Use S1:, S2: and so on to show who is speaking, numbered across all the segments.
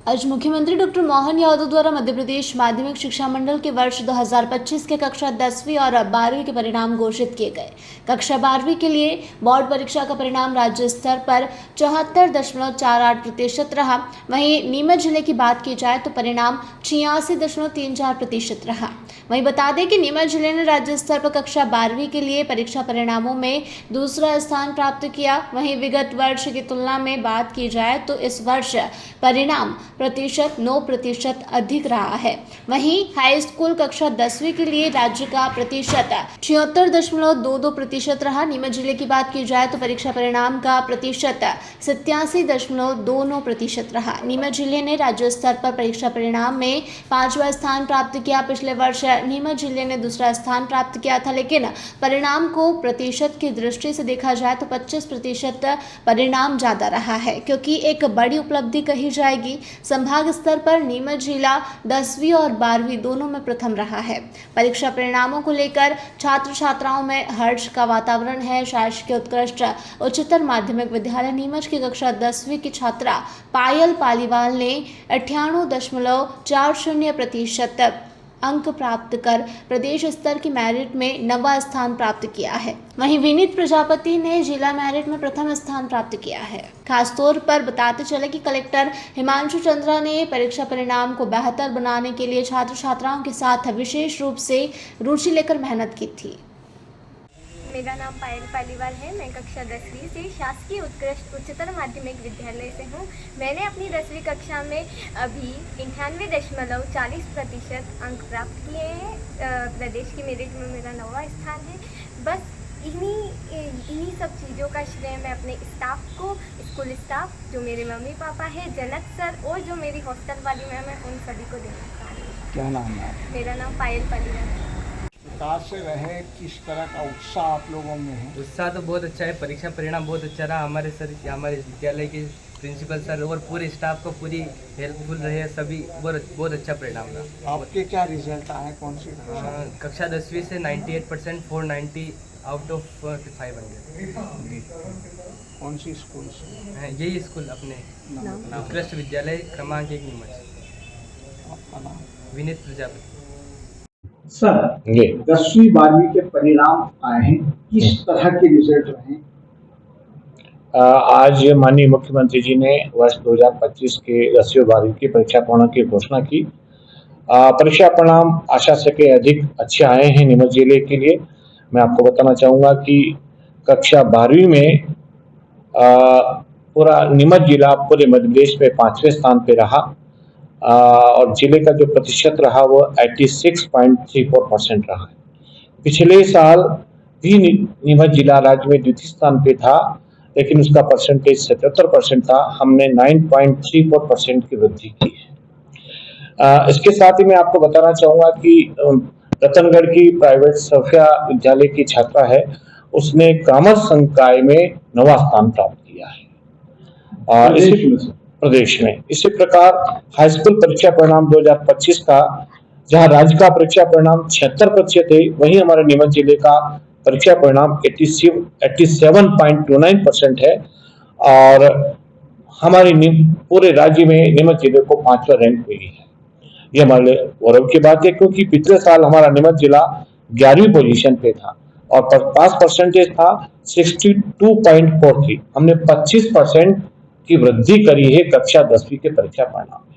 S1: आज मुख्यमंत्री डॉक्टर मोहन यादव द्वारा मध्य प्रदेश माध्यमिक शिक्षा मंडल के वर्ष 2025 के कक्षा 10वीं और 12वीं के परिणाम घोषित किए गए। कक्षा 12वीं के लिए बोर्ड परीक्षा का परिणाम राज्य स्तर पर 74.48% रहा। वहीं नीमच जिले की बात की जाए तो परिणाम 86.34% रहा। वहीं बता दें कि नीमच जिले ने राज्य स्तर पर कक्षा 12वीं के लिए परीक्षा परिणामों में दूसरा स्थान प्राप्त किया। वहीं विगत वर्ष की तुलना में बात की जाए तो इस वर्ष परिणाम प्रतिशत 9% अधिक रहा है। वहीं हाई स्कूल कक्षा 10वीं के लिए राज्य का प्रतिशत 76.22% रहा। नीमच जिले की बात की जाए तो परीक्षा परिणाम का प्रतिशत 87.29% रहा। नीमच जिले ने राज्य स्तर पर परीक्षा परिणाम में 5वां स्थान प्राप्त किया। पिछले वर्ष नीमच जिले ने दूसरा स्थान प्राप्त किया था, लेकिन परिणाम को प्रतिशत की दृष्टि से देखा जाए तो 25% परिणाम ज्यादा रहा है, क्योंकि एक बड़ी उपलब्धि कही जाएगी। संभाग स्तर पर नीमच जिला 10वीं और 12वीं दोनों में प्रथम रहा है। परीक्षा परिणामों को लेकर छात्र छात्राओं में हर्ष का वातावरण है। शासकीय उत्कृष्ट उच्चतर माध्यमिक विद्यालय नीमच की कक्षा 10वीं की छात्रा पायल पालीवाल ने 98.40% अंक प्राप्त कर प्रदेश स्तर की मेरिट में 9वां स्थान प्राप्त किया है। वहीं विनीत प्रजापति ने जिला मेरिट में प्रथम स्थान प्राप्त किया है। खासतौर पर बताते चले कि कलेक्टर हिमांशु चंद्रा ने परीक्षा परिणाम को बेहतर बनाने के लिए छात्र छात्राओं के साथ विशेष रूप से रुचि लेकर मेहनत की थी।
S2: मेरा नाम पायल पालीवाल है। मैं कक्षा 10वीं से शासकीय उत्कृष्ट उच्चतर माध्यमिक विद्यालय से हूँ। मैंने अपनी 10वीं कक्षा में अभी 98.40% अंक प्राप्त किए हैं। प्रदेश की मेरिट में मेरा 9वां स्थान है। बस इन्हीं सब चीज़ों का श्रेय मैं अपने स्टाफ को, स्कूल स्टाफ, जो मेरे मम्मी पापा है, जनक सर और जो मेरी हॉस्टल वाली मैम है, उन सभी को देना चाहती हूँ।
S3: क्या नाम है?
S2: मेरा नाम पायल पालीवाल है।
S3: विकास से रहे, किस तरह का उत्साह आप लोगों में है?
S4: उत्साह तो बहुत अच्छा है। परीक्षा परिणाम बहुत अच्छा रहा। हमारे सर, हमारे विद्यालय के प्रिंसिपल सर और पूरे स्टाफ को पूरी हेल्पफुल रहे। सभी बहुत अच्छा परिणाम रहा।
S3: आपके क्या रिजल्ट आए? कौन सी
S4: कक्षा 10वीं से 98%, 490 आउट ऑफ 500।
S3: कौन सी स्कूल से?
S4: यही स्कूल अपने उत्कृष्ट विद्यालय क्रमांक 1 नीमच।
S3: आपका नाम?
S4: विनीत प्रजापति।
S5: सर, 10वीं 12वीं के परिणाम आए हैं, किस तरह के रिजल्ट रहे?
S6: आज माननीय मुख्यमंत्री जी ने वर्ष 2025 के 10वीं 12वीं की परीक्षा परिणाम की घोषणा की। परीक्षा परिणाम आशा से के अधिक अच्छे आए हैं नीमच जिले के लिए। मैं आपको बताना चाहूँगा कि कक्षा 12वीं में पूरा नीमच जिला पूरे मध्य प्रदेश में 5वें स्थान पे रहा और जिले का जो प्रतिशत रहा वो 86.34% रहा है। पिछले साल भी नीमच जिला राज्य में द्वितीय स्थान पे था, लेकिन उसका परसेंटेज 77% था। हमने 9.34% की वृद्धि की है। इसके साथ ही मैं आपको बताना चाहूँगा कि रतनगढ़ की प्राइवेट सफिया विद्यालय की छात्रा है, उसने कॉमर्स संकाय में 9वां स्थान प्राप्त किया है प्रदेश में। इसी प्रकार हाई स्कूल परीक्षा परिणाम 2025 का, जहां राज्य का परीक्षा परिणाम 76% है, वहीं हमारे नीमच जिले का परीक्षा परिणाम 87.29% है और हमारे पूरे राज्य में नीमच जिले को 5वां रैंक मिली है। ये हमारे लिए गौरव की बात है, क्योंकि पिछले साल हमारा नीमच जिला 11वीं पोजीशन पे था और पास परसेंटेज था 62.43। हमने 25% की वृद्धि करी है कक्षा 10वीं के परीक्षा परिणाम में।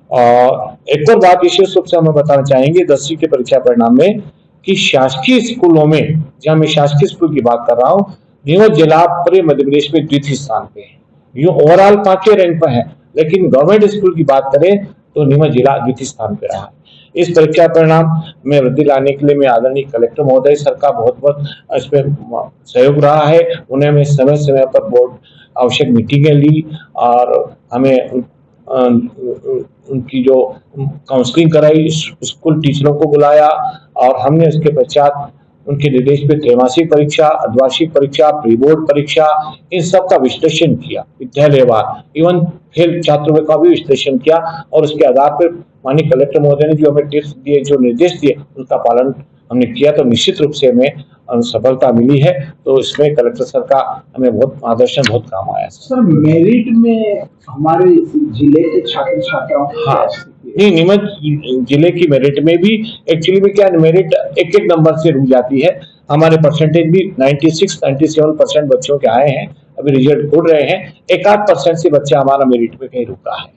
S6: और एक और बात विशेष रूप से हमें बताना चाहेंगे 10वीं के परीक्षा परिणाम में कि शासकीय स्कूलों में, जहां मैं शासकीय स्कूल की बात कर रहा हूं, नीमच जिला पूरे मध्य प्रदेश में द्वितीय स्थान पे है। यूं ओवरऑल 5वें रैंक पर है, लेकिन गवर्नमेंट स्कूल की बात करें तो नीमच जिला द्वितीय स्थान पे रहा। इस परीक्षा परिणाम में वृद्धि लाने के लिए मैं आदरणीय कलेक्टर महोदय सर का बहुत इसमें सहयोग रहा है। उन्हें मैं समय समय पर बोर्ड आवश्यक मीटिंगें ली और हमें उनकी जो काउंसलिंग कराई, स्कूल टीचरों को बुलाया और हमने उसके पश्चात उनके निर्देश पे त्रैमासिक परीक्षा, अर्धवार्षिक परीक्षा, प्री बोर्ड परीक्षा, इन सब का विश्लेषण किया विद्यालयवार, इवन फेल छात्रों का भी विश्लेषण किया और उसके आधार पर माननीय कलेक्टर महोदय ने जो हमें टिप्स दिए, जो निर्देश दिए, उनका पालन हमने किया। तो निश्चित रूप से हमें सफलता मिली है। तो इसमें कलेक्टर सर का हमें बहुत मार्गदर्शन बहुत काम आया।
S5: सर मेरिट में हमारे जिले के छात्र छात्राओं की
S6: हाँ,
S5: क्या स्थिति है?
S6: नहीं, नीमच जिले की मेरिट में भी एक्चुअली में क्या मेरिट एक एक नंबर से रुक जाती है। हमारे परसेंटेज भी 96-97% बच्चों के आए हैं, अभी रिजल्ट खोल रहे हैं। 1-8% से बच्चा हमारा मेरिट में कहीं रुका है।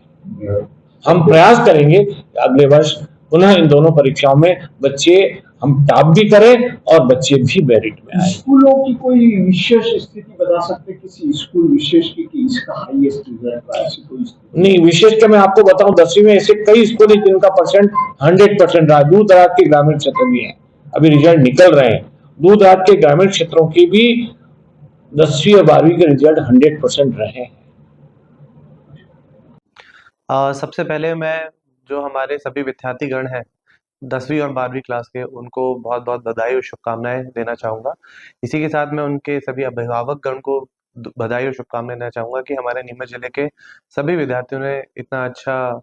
S6: हम प्रयास करेंगे अगले वर्ष पुनः इन दोनों परीक्षाओं में बच्चे हम टॉप भी करें और बच्चे भी मेरिट में आए।
S5: स्कूलों की कोई विशेष स्थिति बता सकते हैं, किसी स्कूल विशेष की कि इसका हाईएस्ट रिजल्ट रहा है, ऐसी कोई स्थिति?
S6: नहीं, विशेष क्या मैं आपको बताऊं, 10वीं में ऐसे कई स्कूल हैं जिनका परसेंट 100% रहा। दूर दराज के ग्रामीण क्षेत्र भी हैं, अभी रिजल्ट निकल रहे हैं। दूर दराज के ग्रामीण क्षेत्रों की भी 10वीं और 12वीं के रिजल्ट 100% रहे हैं।
S7: सबसे पहले मैं जो हमारे सभी विद्यार्थीगण हैं 10वीं और 12वीं क्लास के, उनको बहुत बहुत बधाई और शुभकामनाएं देना चाहूँगा। इसी के साथ मैं उनके सभी अभिभावकगण को बधाई और शुभकामनाएं देना चाहूँगा कि हमारे नीमच जिले के सभी विद्यार्थियों ने इतना अच्छा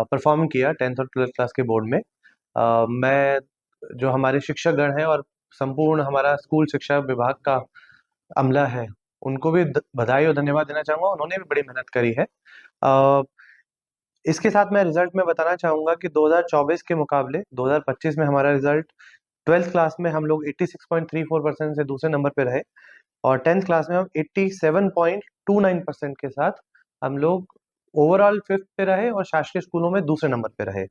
S7: परफॉर्म किया 10th और 12th क्लास के बोर्ड में। मैं जो हमारे शिक्षकगण हैं और संपूर्ण हमारा स्कूल शिक्षा विभाग का अमला है, उनको भी बधाई और धन्यवाद देना चाहूँगा। उन्होंने भी बड़ी मेहनत करी है। इसके साथ मैं रिजल्ट में बताना चाहूँगा कि 2024 के मुकाबले 2025 में हमारा रिजल्ट 12th क्लास में हम लोग 86.34% से दूसरे नंबर पे रहे और 10th क्लास में हम 87.29% के साथ हम लोग ओवरऑल 5th पे रहे और शासकीय स्कूलों में दूसरे नंबर पे रहे।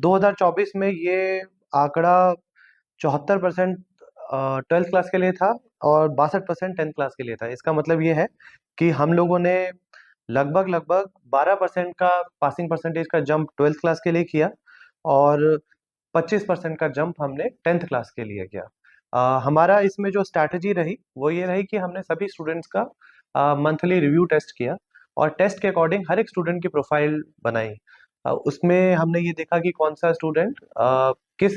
S7: 2024 में ये आंकड़ा 74% 12th क्लास के लिए था और 62% 10th क्लास के लिए था। इसका मतलब ये है कि हम लोगों ने लगभग 12% का पासिंग परसेंटेज का जंप 12th क्लास के लिए किया और 25% का जंप हमने 10th क्लास के लिए किया। हमारा इसमें जो स्ट्रैटेजी रही वो ये रही कि हमने सभी स्टूडेंट्स का मंथली रिव्यू टेस्ट किया और टेस्ट के अकॉर्डिंग हर एक स्टूडेंट की प्रोफाइल बनाई। उसमें हमने ये देखा कि कौन सा स्टूडेंट किस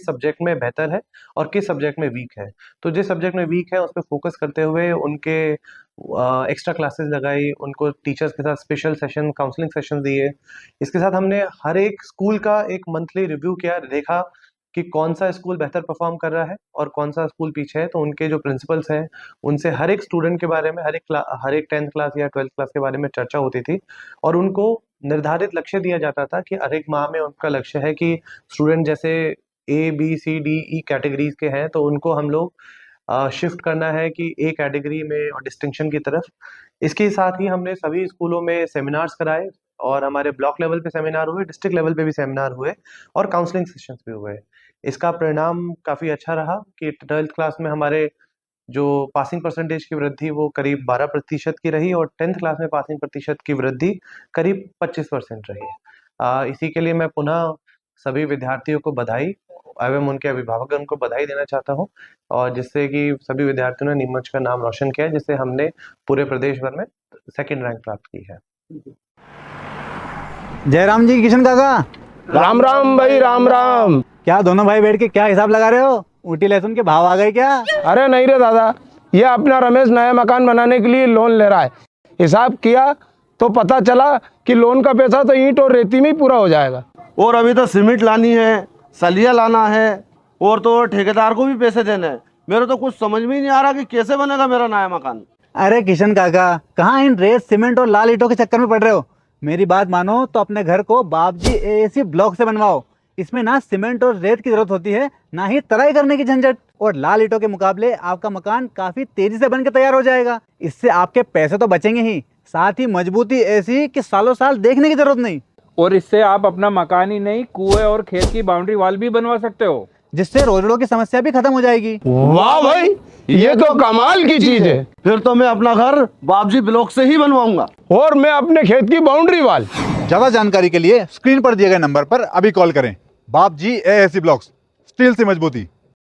S7: सब्जेक्ट में बेहतर है और किस सब्जेक्ट में वीक है। तो जिस सब्जेक्ट में वीक है उस पर फोकस करते हुए उनके एक्स्ट्रा क्लासेस लगाई, उनको टीचर्स के साथ स्पेशल सेशन, काउंसलिंग सेशन दिए। इसके साथ हमने हर एक स्कूल का एक मंथली रिव्यू किया, देखा कि कौन सा स्कूल बेहतर परफॉर्म कर रहा है और कौन सा स्कूल पीछे है। तो उनके जो प्रिंसिपल्स हैं उनसे हर एक स्टूडेंट के बारे में, हर एक 10th क्लास या 12th क्लास के बारे में चर्चा होती थी और उनको निर्धारित लक्ष्य दिया जाता था कि हर एक माह में उनका लक्ष्य है कि स्टूडेंट जैसे A, B, C, D, E categories के हैं तो उनको हम लोग शिफ्ट करना है कि A कैटेगरी में और डिस्टिंक्शन की तरफ। इसके साथ ही हमने सभी स्कूलों में सेमिनार्स कराए और हमारे ब्लॉक लेवल पे सेमिनार हुए, डिस्ट्रिक्ट लेवल पे भी सेमिनार हुए और काउंसलिंग सेशंस भी हुए। इसका परिणाम काफ़ी अच्छा रहा कि 12th क्लास में हमारे जो पासिंग परसेंटेज की वृद्धि वो करीब 12% की रही और 10th क्लास में पासिंग प्रतिशत की वृद्धि करीब 25% रही। इसी के लिए मैं पुनः सभी विद्यार्थियों को बधाई एवं उनके अभिभावकगण को बधाई देना चाहता हूं और जिससे कि सभी विद्यार्थियों ने नीमच का नाम रोशन किया, जिससे हमने पूरे प्रदेश भर में 2nd रैंक प्राप्त की है।
S8: जयराम जी, किशन काका,
S9: राम राम भाई, राम राम।
S8: क्या दोनों भाई बैठ के क्या हिसाब लगा रहे हो? ऊटी लहसुन के भाव आ गए क्या?
S9: अरे नहीं रे दादा, ये अपना रमेश नया मकान बनाने के लिए लोन ले रहा है। हिसाब किया तो पता चला कि लोन का पैसा तो ईंट और रेती में ही पूरा हो जाएगा।
S10: और अभी तो सीमेंट लानी है, सलिया लाना है और तो ठेकेदार को भी पैसे देने हैं। मेरे तो कुछ समझ में ही नहीं आ रहा कि कैसे बनेगा मेरा नया मकान।
S8: अरे किशन काका, कहाँ इन रेत, सीमेंट और लाल ईंटों के चक्कर में पड़ रहे हो? मेरी बात मानो तो अपने घर को बाबजी AAC ब्लॉक से बनवाओ। इसमें ना सीमेंट और रेत की जरूरत होती है, ना ही तराई करने की झंझट। और लाल ईंटों के मुकाबले आपका मकान काफी तेजी से बनकर तैयार हो जाएगा। इससे आपके पैसे तो बचेंगे ही, साथ ही मजबूती ऐसी कि सालों साल देखने की जरूरत नहीं।
S11: और इससे आप अपना मकान ही नहीं, कुएं और खेत की बाउंड्री वॉल भी बनवा सकते हो,
S8: जिससे रोजड़ों की समस्या भी खत्म हो जाएगी।
S9: वाह भाई, ये तो कमाल की चीज है।
S10: फिर तो मैं अपना घर बाबजी ब्लॉक से ही बनवाऊंगा
S9: और मैं अपने खेत की बाउंड्री वाल।
S8: ज्यादा जानकारी के लिए स्क्रीन पर दिए गए नंबर पर अभी कॉल करें। बाबजी AAC ब्लॉक्स, स्टील से मजबूती।